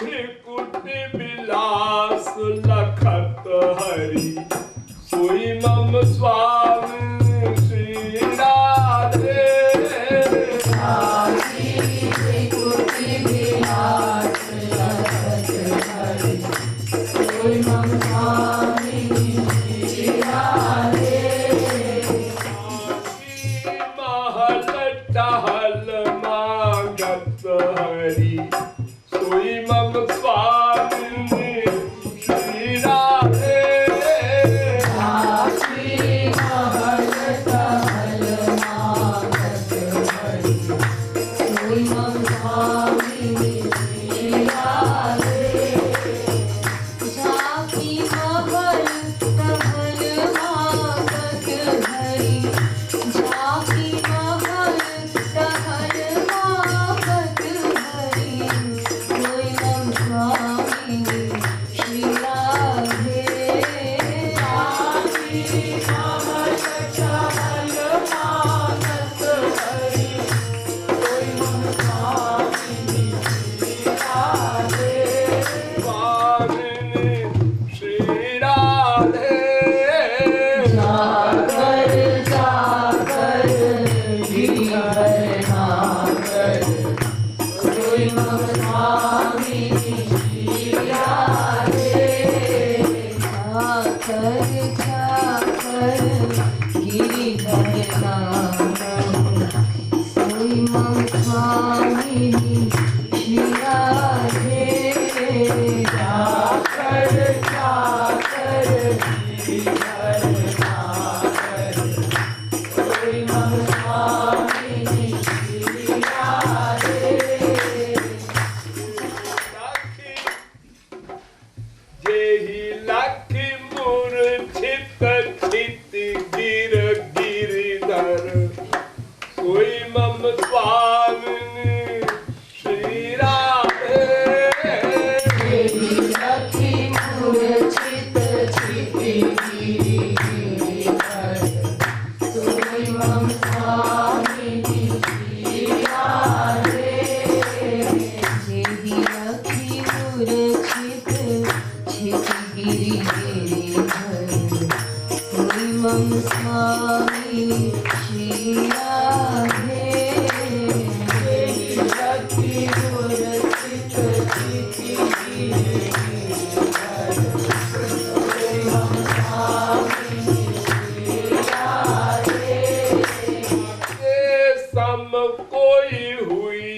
त्रिकुटी विलास लखत हरि सोई मम स्वामी श्री राधे। त्रिकुटी विलास लखत हरि सोई मम स्वामी श्री राधे। महल टहल मांगत हरि सोई मम स्वामी श्री राधे। महल टहल मांगत हरि सोई मम स्वामी श्री राधे। झांकी महल टहल मांगत हरि झांकी महल टहल मांगत हरि सोई मम स्वामी श्री राधे। झांकी महल टहल मांगत हरि सोई मम स्वामी श्री राधे। स्वामिनी श्री राधे। जाकर जाकर गिरिधर नागर सोई मम स्वामी श्री राधे। जाकर जाकर गिरिधर नागर सोई मम स्वामी श्री राधे। जाकर जाकर गिरिधर नागर सोई मम स्वामी श्री राधे। जेहि लखी मूर्छित छित गिर गिरिधर सोई मम स्वामी श्री राधे। लखी मूर्छित छिति गिरिधर सोई मम स्वामी श्री राधे। जेहि लखी मूर्छित छिति गिरिधर सोई मम स्वामी श्री राधे। जेहि लखी मूर्छित छिति गिरिधर सोई मम स्वामी श्री राधे। के सम कोई हुई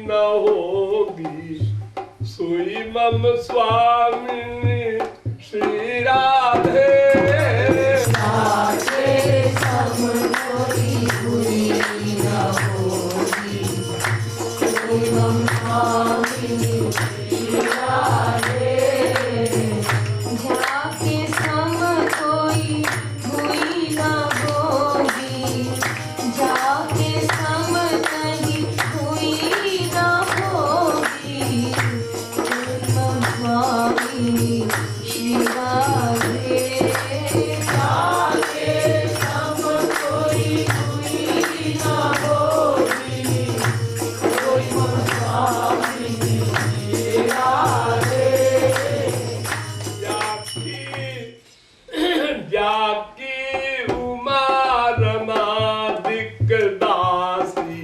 न होगी सोई मम स्वामी श्री राधे। साचे सम कोई हुई न होगी सोई मम स्वामी श्री राधे। जाके सम कोई हुई न होगी जाके सम नहीं हुई न होगी सोई मम स्वामी श्री राधे। जाके सम कोई हुई न होगी सोई मम स्वामी श्री राधे। जाकी उमा रमादिक दासी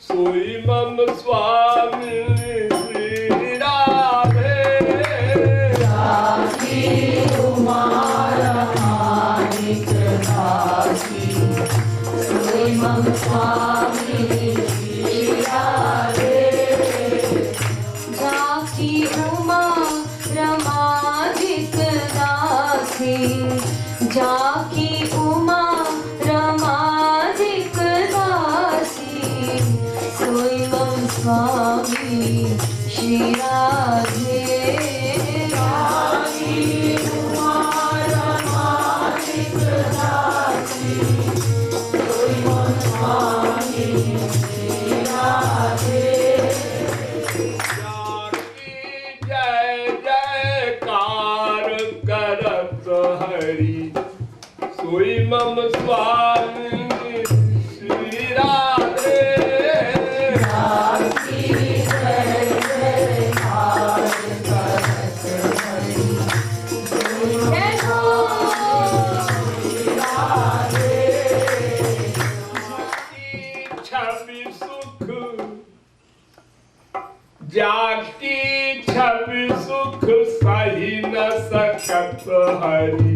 सोई मम स्वामी श्री राधे। जाकी उमा रमादिक दासी सोई मम स्वामी श्री राधे। जाकी उमा रमादिक दासी जाकी उमा रमादिक दासी सोई मम स्वामी श्री राधे। जाकी उमा रमादिक दासी सोई मम स्वामी श्री राधे। जाकी जय जयकार करत हरि सोई मम स्वामी श्री राधे। जाकी जय जयकार जाकी छवि सुख सही न सकत हरि,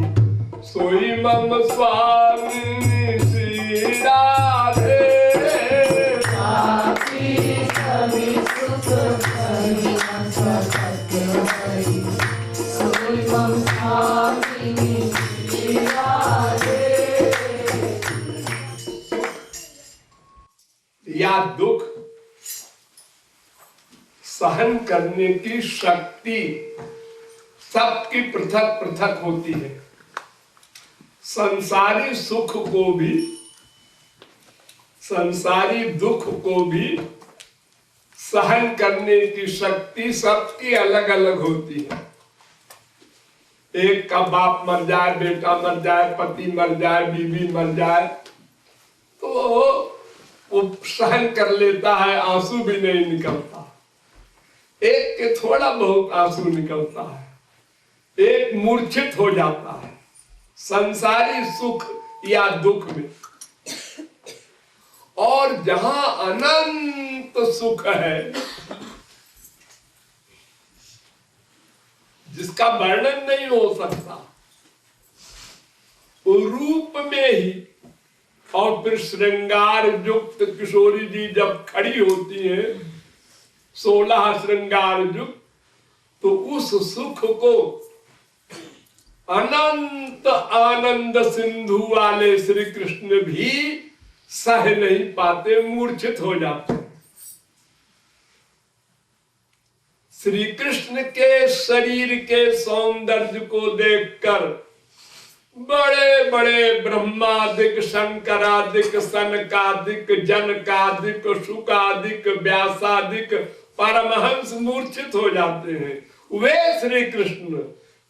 सोई मम स्वामी श्री राधे। जाकी छवि सुख सही न सकत हरि, सोई मम स्वामी श्री राधे। या दुख सहन करने की शक्ति सबकी पृथक पृथक होती है। संसारी सुख को भी, संसारी दुख को भी सहन करने की शक्ति सबकी अलग अलग होती है। एक का बाप मर जाए, बेटा मर जाए, पति मर जाए, बीवी मर जाए, तो वो सहन कर लेता है, आंसू भी नहीं निकलता। एक के थोड़ा बहुत आंसू निकलता है, एक मूर्छित हो जाता है संसारी सुख या दुख में। और जहां अनंत सुख है, जिसका वर्णन नहीं हो सकता, रूप में ही। और फिर श्रृंगार युक्त किशोरी जी जब खड़ी होती हैं 16 श्रृंगार युक्त, तो उस सुख को अनंत आनंद सिंधु वाले श्री कृष्ण भी सह नहीं पाते, मूर्छित हो जाते। श्री कृष्ण के शरीर के सौंदर्य को देखकर बड़े बड़े ब्रह्मादिक, शंकरादिक, सनकादिक, जनकादिक, शुकादिक, व्यासादिक परमहंस मूर्छित हो जाते हैं। वे श्री कृष्ण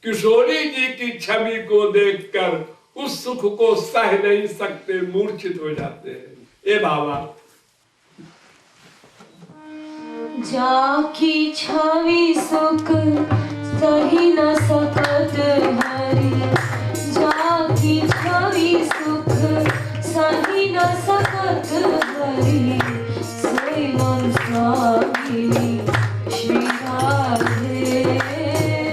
किशोरी जी की छवि को देखकर उस सुख को सह नहीं सकते, मूर्छित हो जाते हैं। ए बाबा, जाकी छवि सुख सही न सकत हरि, जाकी छवि सुख सही न सकत हरि, सोई मम स्वामी श्री राधे।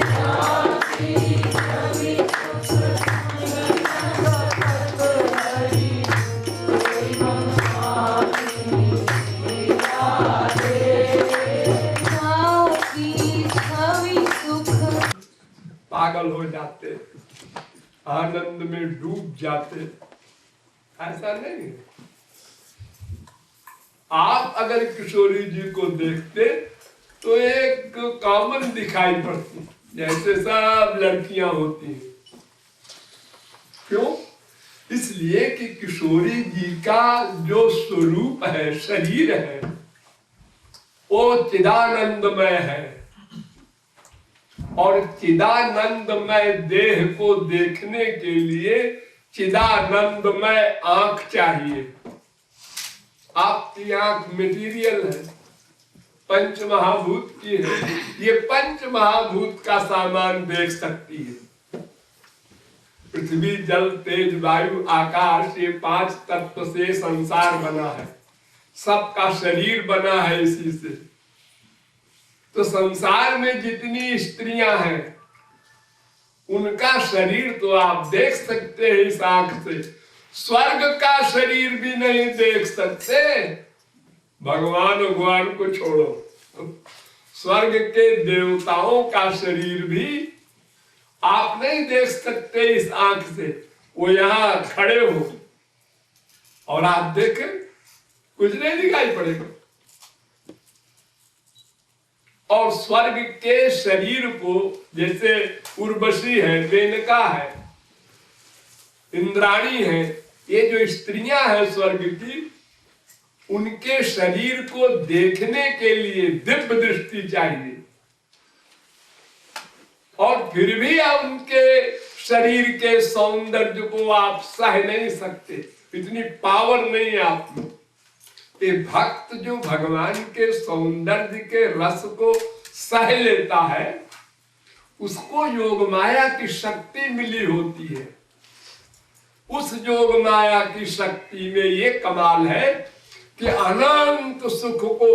जाकी छवि सुख सही न सकत हरि, सोई मम स्वामी श्री राधे। जाकी छवि सुख, पागल हो जाते, आनंद में डूब जाते, ऐसा नहीं है। आप अगर किशोरी जी को देखते तो एक कॉमन दिखाई पड़ती, जैसे सब लड़कियां होती हैं। क्यों? इसलिए कि किशोरी जी का जो स्वरूप है, शरीर है, वो चिदानंदमय है। और चिदानंदमय देह को देखने के लिए चिदानंदमय आंख चाहिए। आपकी आंख मटेरियल है, पंच महाभूत की है, ये पंच महाभूत का सामान देख सकती है। पृथ्वी, जल, तेज, वायु, आकाश, ये 5 तत्व से संसार बना है, सबका शरीर बना है इसी से। तो संसार में जितनी स्त्रियां हैं उनका शरीर तो आप देख सकते हैं इस आंख से, स्वर्ग का शरीर भी नहीं देख सकते। भगवान भगवान को छोड़ो, स्वर्ग के देवताओं का शरीर भी आप नहीं देख सकते इस आंख से। वो यहां खड़े हो और आप देखें, कुछ नहीं दिखाई पड़ेगा। और स्वर्ग के शरीर को, जैसे उर्वशी है, मेनका है, इंद्राणी है, ये जो स्त्रियां हैं स्वर्ग की, उनके शरीर को देखने के लिए दिव्य दृष्टि चाहिए। और फिर भी आप उनके शरीर के सौंदर्य को आप सह नहीं सकते, इतनी पावर नहीं है आप में। ये भक्त जो भगवान के सौंदर्य के रस को सह लेता है, उसको योग माया की शक्ति मिली होती है। उस योग माया की शक्ति में ये कमाल है कि अनंत सुख को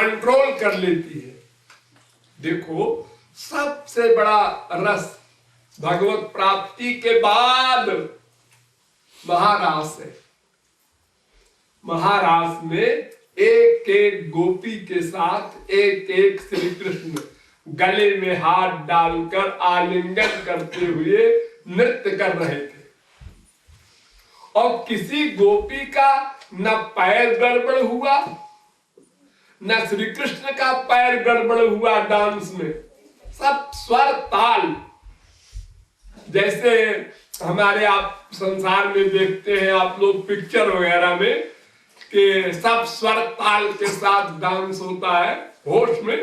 कंट्रोल कर लेती है। देखो सबसे बड़ा रस भगवत प्राप्ति के बाद महारास है। महारास में एक एक गोपी के साथ एक एक श्री कृष्ण गले में हाथ डालकर आलिंगन करते हुए नृत्य कर रहे थे, और किसी गोपी का न पैर गड़बड़ हुआ न श्री कृष्ण का पैर गड़बड़ हुआ। डांस में सब स्वर ताल, जैसे हमारे आप संसार में देखते हैं आप लोग पिक्चर वगैरह में कि सब स्वर ताल के साथ डांस होता है होश में,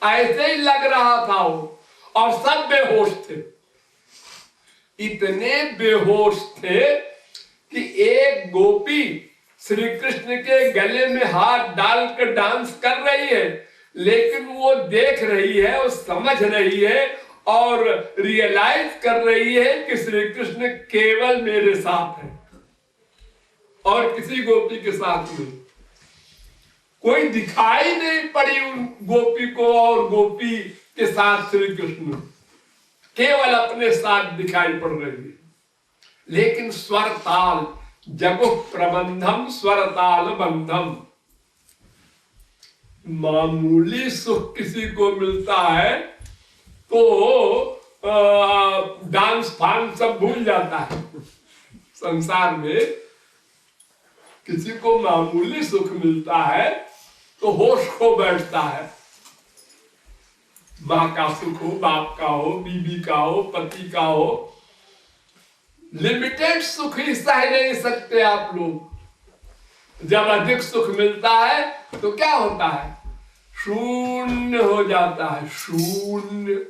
ऐसे ही लग रहा था वो, और सब बेहोश थे। इतने बेहोश थे कि एक गोपी श्री कृष्ण के गले में हाथ डालकर डांस कर रही है, लेकिन वो देख रही है, वो समझ रही है और रियलाइज कर रही है कि श्री कृष्ण केवल मेरे साथ है और किसी गोपी के साथ नहीं। कोई दिखाई नहीं पड़ी उन गोपी को और गोपी के साथ श्री कृष्ण, केवल अपने साथ दिखाई पड़ रही है। लेकिन स्वर ताल जगुः प्रबंधम स्वर ताल बंधम, मामूली सुख किसी को मिलता है तो डांस फान सब भूल जाता है। संसार में किसी को मामूली सुख मिलता है तो होश खो बैठता है। माँ का सुख हो, बाप का हो, बीबी का हो, पति का हो, लिमिटेड सुख ही सह नहीं सकते आप लोग। जब अधिक सुख मिलता है तो क्या होता है? शून्य हो जाता है, शून्य।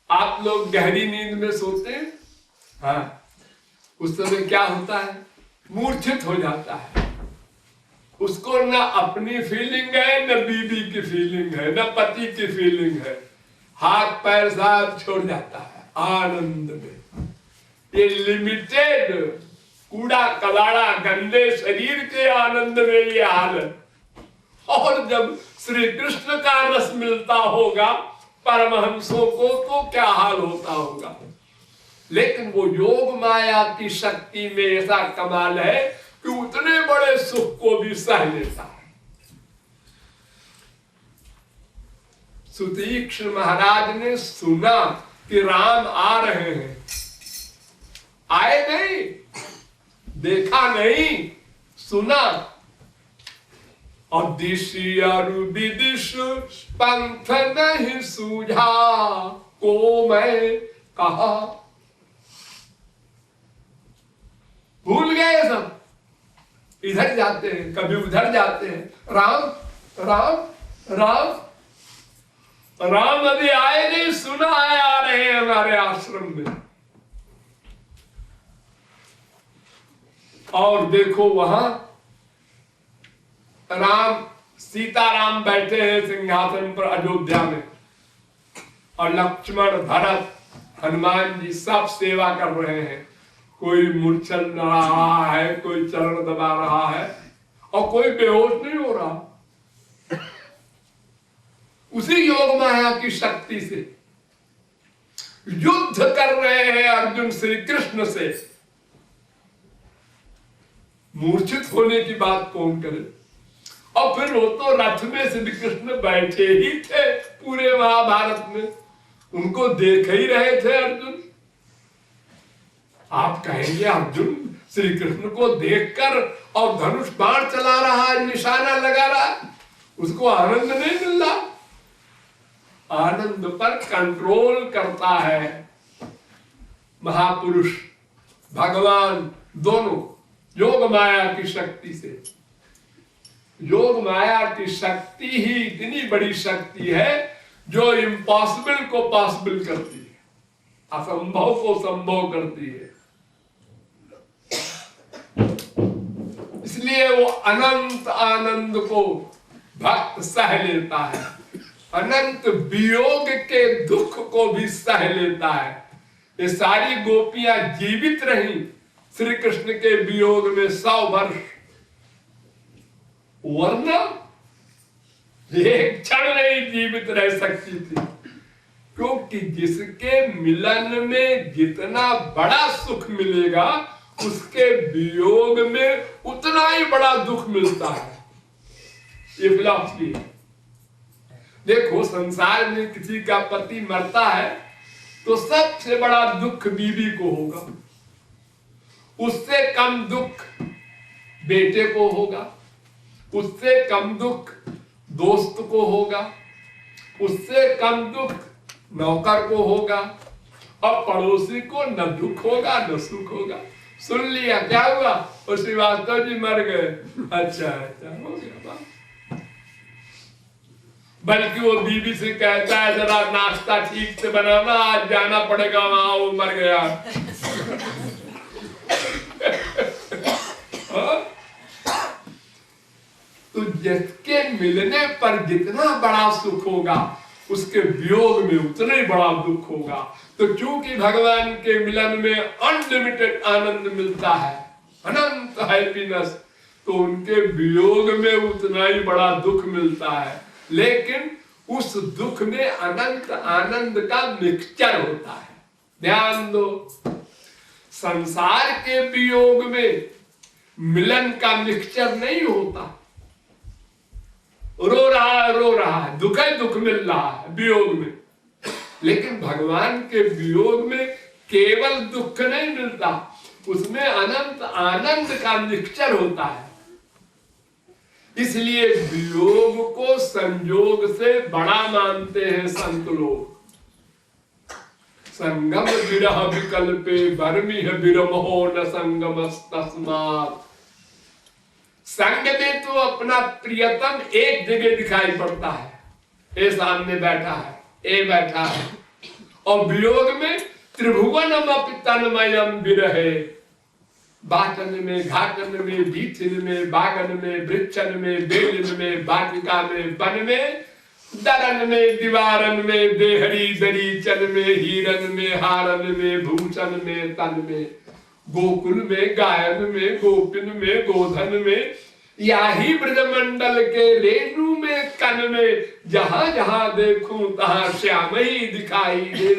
आप लोग गहरी नींद में सोते हैं, हाँ, उस समय क्या होता है? मूर्छित हो जाता है। उसको न अपनी फीलिंग है, न बीबी की फीलिंग है, न पति की फीलिंग है, हाथ पैर साथ छोड़ जाता है आनंद में। ये लिमिटेड कूड़ा कबाड़ा गंदे शरीर के आनंद में ये हाल है। और जब श्री कृष्ण का रस मिलता होगा परमहंसों को तो क्या हाल होता होगा। लेकिन वो योग माया की शक्ति में ऐसा कमाल है कि उतने बड़े सुख को भी सह लेता है। सुतीक्ष्ण महाराज ने सुना कि राम आ रहे हैं, आए नहीं, देखा नहीं, सुना। और दिशि और विदिश पंथ नहीं सूझा को मैं कहा। भूल गए सब, इधर जाते हैं कभी उधर जाते हैं। राम राम राम राम अभी आए नहीं, सुना है आ रहे हैं हमारे आश्रम में। और देखो वहां राम सीताराम बैठे हैं सिंहासन पर अयोध्या में, और लक्ष्मण भरत हनुमान जी सब सेवा कर रहे हैं। कोई मूर्छन रहा है, कोई चरण दबा रहा है, और कोई बेहोश नहीं हो रहा। उसी योग माया की शक्ति से युद्ध कर रहे हैं अर्जुन श्री कृष्ण से। मूर्छित होने की बात कौन करे। और फिर वो तो रथ में श्री कृष्ण बैठे ही थे पूरे महाभारत में, उनको देख ही रहे थे अर्जुन। आप कहेंगे अर्जुन श्री कृष्ण को देखकर और धनुष बाण चला रहा है, निशाना लगा रहा है, उसको आनंद नहीं मिल रहा? आनंद पर कंट्रोल करता है महापुरुष भगवान दोनों योग माया की शक्ति से। योग माया की शक्ति ही इतनी बड़ी शक्ति है जो इम्पॉसिबल को पॉसिबल करती है, असंभव को संभव करती है। इसलिए वो अनंत आनंद को भक्त सह लेता है, अनंत वियोग के दुख को भी सह लेता है। ये सारी गोपियां जीवित रहीं श्री कृष्ण के वियोग में 100 वर्ष, वरना एक क्षण नहीं जीवित रह सकती थी, क्योंकि जिसके मिलन में जितना बड़ा सुख मिलेगा उसके वियोग में उतना ही बड़ा दुख मिलता है। ये फिलॉसफी है। देखो, संसार में किसी का पति मरता है तो सबसे बड़ा दुख बीवी को होगा, उससे कम दुख बेटे को होगा, उससे कम दुख दोस्त को होगा, उससे कम दुख नौकर को होगा, और पड़ोसी को न दुख होगा न सुख होगा। सुन लिया क्या हुआ, और श्रीवास्तव जी मर गए, अच्छा हो गया बात। बल्कि वो बीबी से कहता है जरा नाश्ता ठीक से बनाना, आज जाना पड़ेगा वहां, वो मर गया। तो जिसके मिलने पर जितना बड़ा सुख होगा उसके वियोग में उतना ही बड़ा दुख होगा। तो चूंकि भगवान के मिलन में अनलिमिटेड आनंद मिलता है, अनंत हैप्पीनेस, तो उनके वियोग में उतना ही बड़ा दुख मिलता है। लेकिन उस दुख में अनंत आनंद का मिक्सचर होता है। ध्यान दो, संसार के वियोग में मिलन का मिक्सचर नहीं होता। रो रहा है, दुख ही दुख मिल रहा है वियोग में। लेकिन भगवान के वियोग में केवल दुख नहीं मिलता, उसमें अनंत आनंद का मिक्सचर होता है। इसलिए वियोग को संयोग से बड़ा मानते हैं संत लोग। संगम विरह विकल्पे बर्मिह विरमहो न संगमस्तस्मात्। संग में तो अपना प्रियतम एक जगह दिखाई पड़ता है, ए सामने बैठा है, ए बैठा है, और वियोग में त्रिभुवनम तन्मयम विरहे। बाटन में, घाटन में, बीथिन में, बागन में, वृक्षन में, बेलिन में, वाटिका में, वन में, दरन में, दीवारन में, देहरी दरीचन में, हीरन में, हारन में, भूषण में, तन में, गोकुल में, गायन में, गोपिन में, गोधन में, या ही ब्रजमंडल के रेणु में, कन में, जहां जहां देखूं तहां श्याम ही दिखाई दे।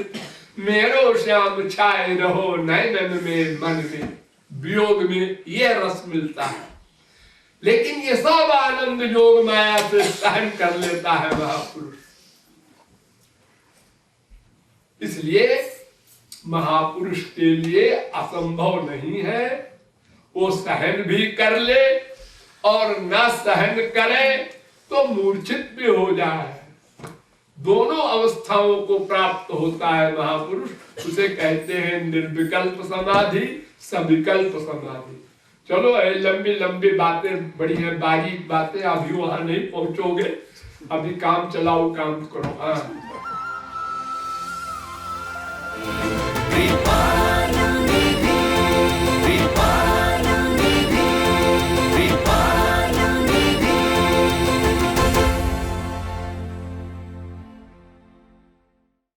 मेरो श्याम छाए रहो नैनन में, मन में। वियोग में ये रस मिलता है। लेकिन ये सब आनंद योग माया से सहन कर लेता है महापुरुष। इसलिए महापुरुष के लिए असंभव नहीं है, वो सहन भी कर ले और न सहन करे तो मूर्छित भी हो जाए। दोनों अवस्थाओं को प्राप्त होता है महापुरुष। उसे कहते हैं निर्विकल्प समाधि, सविकल्प समाधि। चलो लंबी लंबी बातें बड़ी हैं, बारीक बातें, अभी वहां नहीं पहुंचोगे। अभी काम चलाओ, काम करो। हाँ